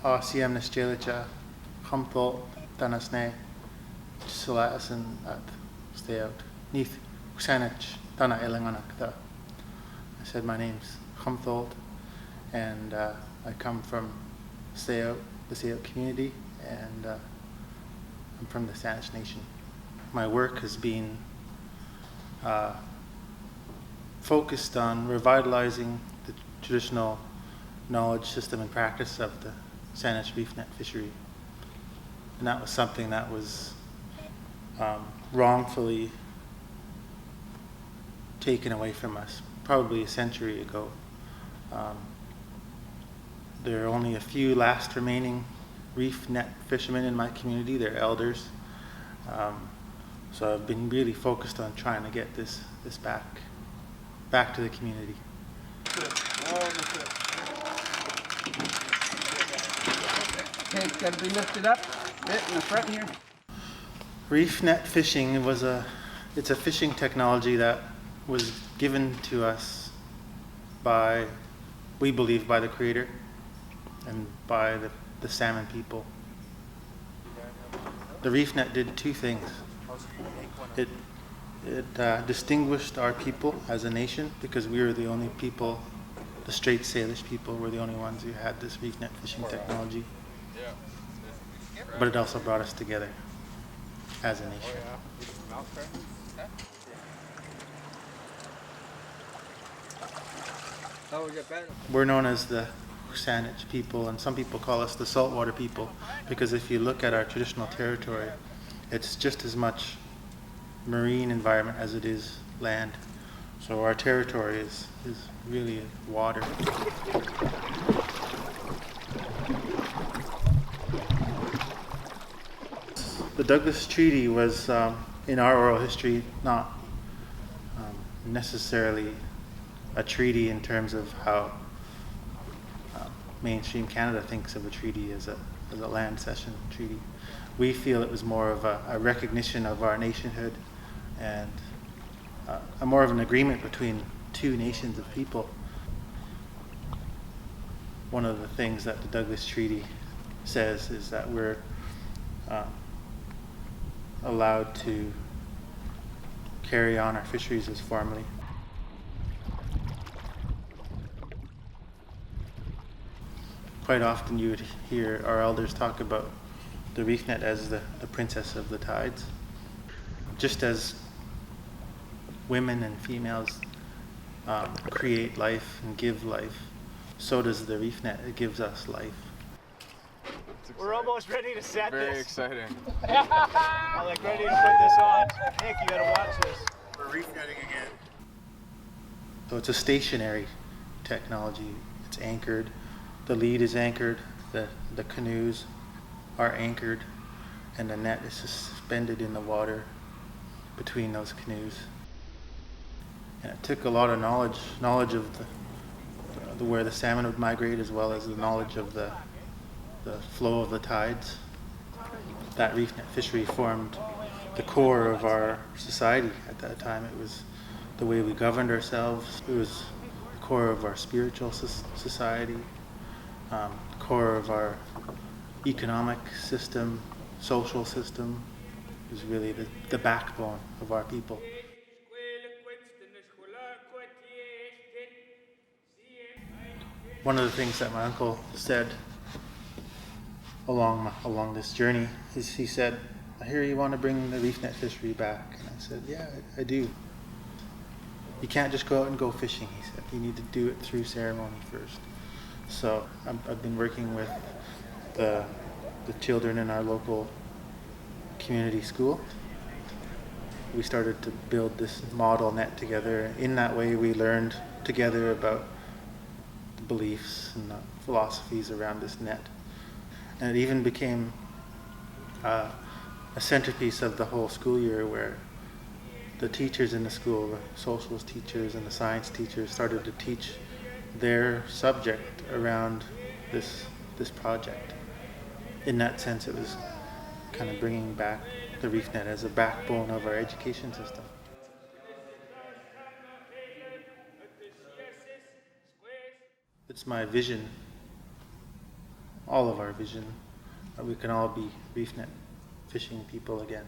ASEAN Nestjelicha, Hamthol, Tanasne, Silasan at Steout, Neath, Kusanich, Tana Elanganak. I said my name's Hamthol, and I come from Steout, the Steout community, and I'm from the Saanich Nation. My work has been focused on revitalizing the traditional knowledge system and practice of the Saanich reef net fishery. And that was something that was wrongfully taken away from us probably a century ago. There are only a few last remaining reef net fishermen in my community. They're elders. So I've been really focused on trying to get this back to the community. Okay, it's got to be lifted up a bit in the front here. Reef net fishing it's a fishing technology that was given to us by, we believe, by the Creator and by the salmon people. The reef net did two things. It distinguished our people as a nation because we were the only people, the Strait Salish people were the only ones who had this reef net fishing technology. But it also brought us together as a nation. We're known as the Saanich people, and some people call us the saltwater people because if you look at our traditional territory, it's just as much marine environment as it is land. So our territory is really water. The Douglas Treaty was, in our oral history, not necessarily a treaty in terms of how mainstream Canada thinks of a treaty as a land cession treaty. We feel it was more of a recognition of our nationhood and a more of an agreement between two nations of people. One of the things that the Douglas Treaty says is that we're allowed to carry on our fisheries as formerly. Quite often you would hear our elders talk about the reef net as the princess of the tides. Just as women and females create life and give life, so does the reef net. It gives us life. We're almost ready to set this. Very exciting. I'm like ready to put this on. Nick, you gotta watch this. We're reef netting again. So it's a stationary technology. It's anchored. The lead is anchored. The canoes are anchored, and the net is suspended in the water between those canoes. And it took a lot of knowledge of the where the salmon would migrate, as well as the knowledge of the flow of the tides. That reef net fishery formed the core of our society at that time. It was the way we governed ourselves. It was the core of our spiritual society, core of our economic system, social system. It was really the backbone of our people. One of the things that my uncle said along this journey is he said, "I hear you want to bring the reef net fishery back." And I said, "Yeah, I do. You can't just go out and go fishing," he said. "You need to do it through ceremony first." So I've been working with the children in our local community school. We started to build this model net together. In that way, we learned together about the beliefs and the philosophies around this net. And it even became a centerpiece of the whole school year, where the teachers in the school, the socials teachers and the science teachers, started to teach their subject around this project. In that sense, it was kind of bringing back the reef net as a backbone of our education system. It's my vision all of our vision, that we can all be reef net fishing people again.